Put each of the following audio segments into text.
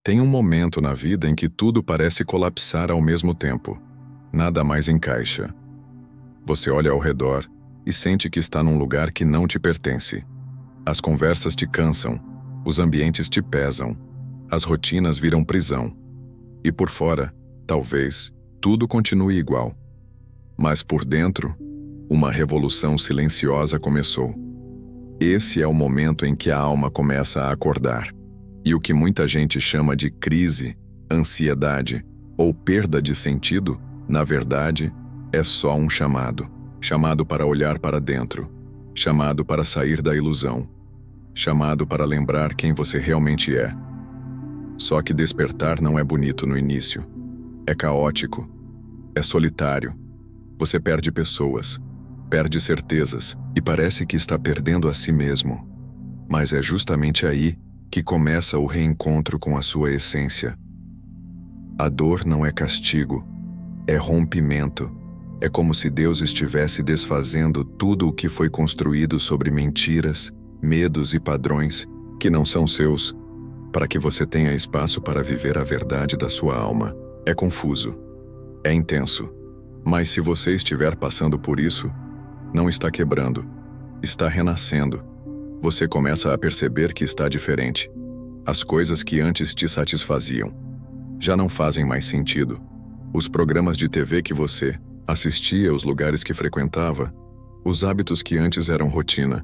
Tem um momento na vida em que tudo parece colapsar ao mesmo tempo. Nada mais encaixa. Você olha ao redor e sente que está num lugar que não te pertence. As conversas te cansam, os ambientes te pesam, as rotinas viram prisão. E por fora, talvez, tudo continue igual. Mas por dentro, uma revolução silenciosa começou. Esse é o momento em que a alma começa a acordar. E o que muita gente chama de crise, ansiedade ou perda de sentido, na verdade, é só um chamado. Chamado para olhar para dentro. Chamado para sair da ilusão. Chamado para lembrar quem você realmente é. Só que despertar não é bonito no início. É caótico. É solitário. Você perde pessoas, perde certezas e parece que está perdendo a si mesmo. Mas é justamente aí que começa o reencontro com a sua essência. A dor não é castigo, é rompimento. É como se Deus estivesse desfazendo tudo o que foi construído sobre mentiras, medos e padrões que não são seus, para que você tenha espaço para viver a verdade da sua alma. É confuso, é intenso, mas se você estiver passando por isso, não está quebrando, está renascendo. Você começa a perceber que está diferente. As coisas que antes te satisfaziam já não fazem mais sentido. Os programas de TV que você assistia, os lugares que frequentava, os hábitos que antes eram rotina,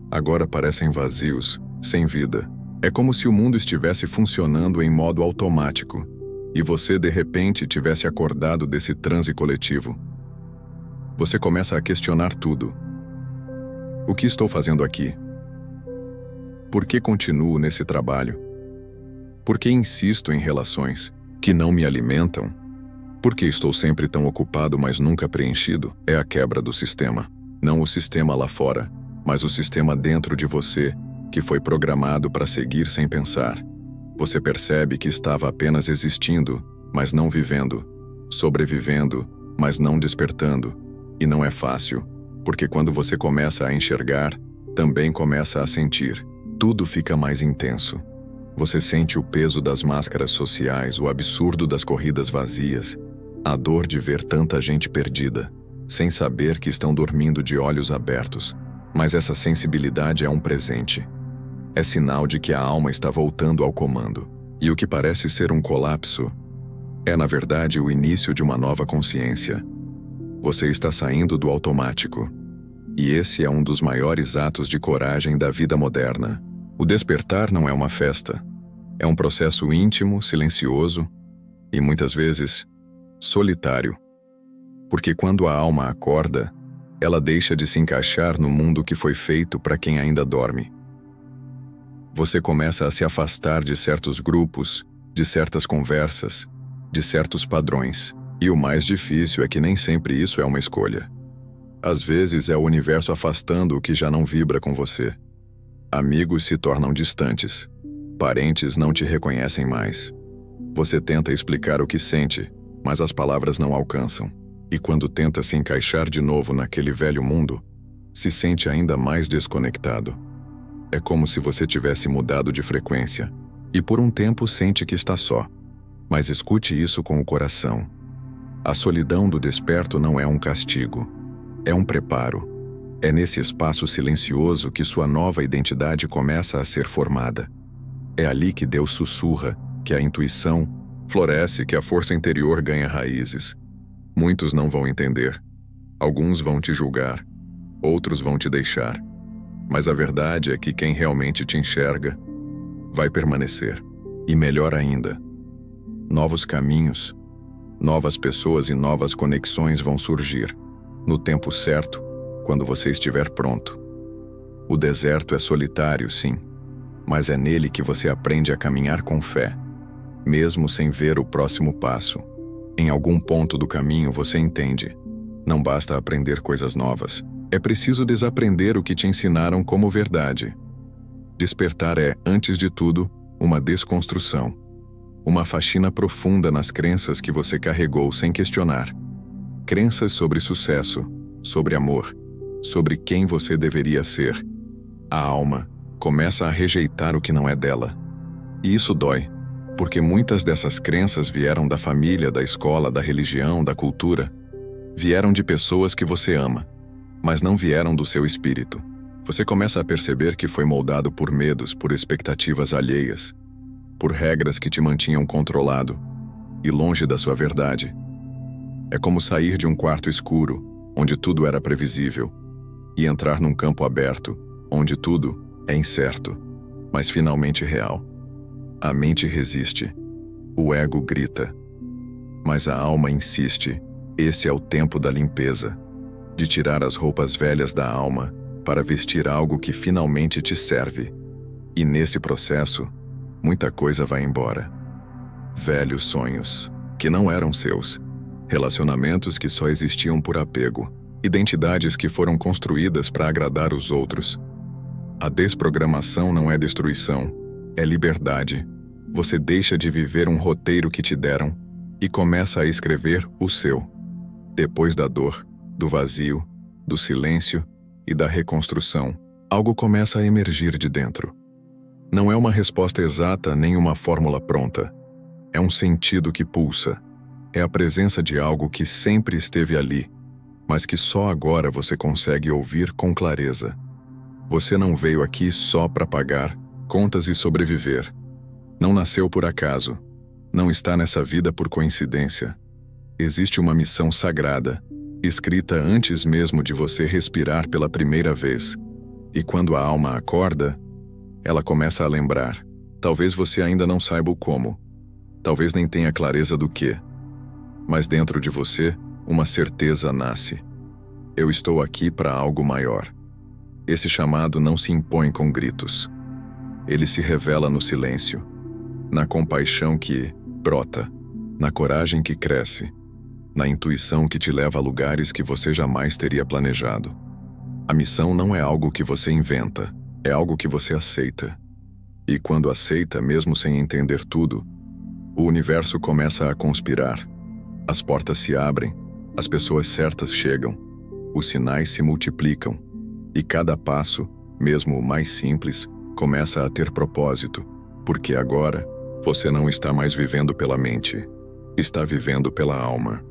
agora parecem vazios, sem vida. É como se o mundo estivesse funcionando em modo automático e você, de repente, tivesse acordado desse transe coletivo. Você começa a questionar tudo. O que estou fazendo aqui? Por que continuo nesse trabalho? Por que insisto em relações que não me alimentam? Por que estou sempre tão ocupado, mas nunca preenchido? É a quebra do sistema. Não o sistema lá fora, mas o sistema dentro de você, que foi programado para seguir sem pensar. Você percebe que estava apenas existindo, mas não vivendo, sobrevivendo, mas não despertando. E não é fácil, porque quando você começa a enxergar, também começa a sentir. Tudo fica mais intenso. Você sente o peso das máscaras sociais, o absurdo das corridas vazias, a dor de ver tanta gente perdida, sem saber que estão dormindo de olhos abertos. Mas essa sensibilidade é um presente. É sinal de que a alma está voltando ao comando. E o que parece ser um colapso é, na verdade, o início de uma nova consciência. Você está saindo do automático. E esse é um dos maiores atos de coragem da vida moderna. O despertar não é uma festa. É um processo íntimo, silencioso e, muitas vezes, solitário. Porque quando a alma acorda, ela deixa de se encaixar no mundo que foi feito para quem ainda dorme. Você começa a se afastar de certos grupos, de certas conversas, de certos padrões. E o mais difícil é que nem sempre isso é uma escolha. Às vezes é o universo afastando o que já não vibra com você. Amigos se tornam distantes. Parentes não te reconhecem mais. Você tenta explicar o que sente, mas as palavras não alcançam. E quando tenta se encaixar de novo naquele velho mundo, se sente ainda mais desconectado. É como se você tivesse mudado de frequência, e por um tempo sente que está só. Mas escute isso com o coração. A solidão do desperto não é um castigo, é um preparo. É nesse espaço silencioso que sua nova identidade começa a ser formada. É ali que Deus sussurra, que a intuição floresce, que a força interior ganha raízes. Muitos não vão entender. Alguns vão te julgar. Outros vão te deixar. Mas a verdade é que quem realmente te enxerga vai permanecer. E melhor ainda, novos caminhos, novas pessoas e novas conexões vão surgir, no tempo certo, quando você estiver pronto. O deserto é solitário, sim, mas é nele que você aprende a caminhar com fé, mesmo sem ver o próximo passo. Em algum ponto do caminho você entende. Não basta aprender coisas novas. É preciso desaprender o que te ensinaram como verdade. Despertar é, antes de tudo, uma desconstrução. Uma faxina profunda nas crenças que você carregou sem questionar. Crenças sobre sucesso, sobre amor, sobre quem você deveria ser. A alma começa a rejeitar o que não é dela. E isso dói, Porque muitas dessas crenças vieram da família, da escola, da religião, da cultura. Vieram de pessoas que você ama, mas não vieram do seu espírito. Você começa a perceber que foi moldado por medos, por expectativas alheias, por regras que te mantinham controlado e longe da sua verdade. É como sair de um quarto escuro, onde tudo era previsível, e entrar num campo aberto, onde tudo é incerto, mas finalmente real. A mente resiste, o ego grita, mas a alma insiste. Esse é o tempo da limpeza, de tirar as roupas velhas da alma para vestir algo que finalmente te serve. E nesse processo, muita coisa vai embora. Velhos sonhos, que não eram seus, relacionamentos que só existiam por apego, identidades que foram construídas para agradar os outros. A desprogramação não é destruição, é liberdade. Você deixa de viver um roteiro que te deram e começa a escrever o seu. Depois da dor, do vazio, do silêncio e da reconstrução, algo começa a emergir de dentro. Não é uma resposta exata nem uma fórmula pronta. É um sentido que pulsa. É a presença de algo que sempre esteve ali, mas que só agora você consegue ouvir com clareza. Você não veio aqui só para pagar contas e sobreviver. Não nasceu por acaso. Não está nessa vida por coincidência. Existe uma missão sagrada, escrita antes mesmo de você respirar pela primeira vez. E quando a alma acorda, ela começa a lembrar. Talvez você ainda não saiba o como. Talvez nem tenha clareza do que. Mas dentro de você, uma certeza nasce. Eu estou aqui para algo maior. Esse chamado não se impõe com gritos. Ele se revela no silêncio, na compaixão que brota, na coragem que cresce, na intuição que te leva a lugares que você jamais teria planejado. A missão não é algo que você inventa, é algo que você aceita. E quando aceita, mesmo sem entender tudo, o universo começa a conspirar. As portas se abrem, as pessoas certas chegam, os sinais se multiplicam, e cada passo, mesmo o mais simples, começa a ter propósito, porque agora você não está mais vivendo pela mente, está vivendo pela alma.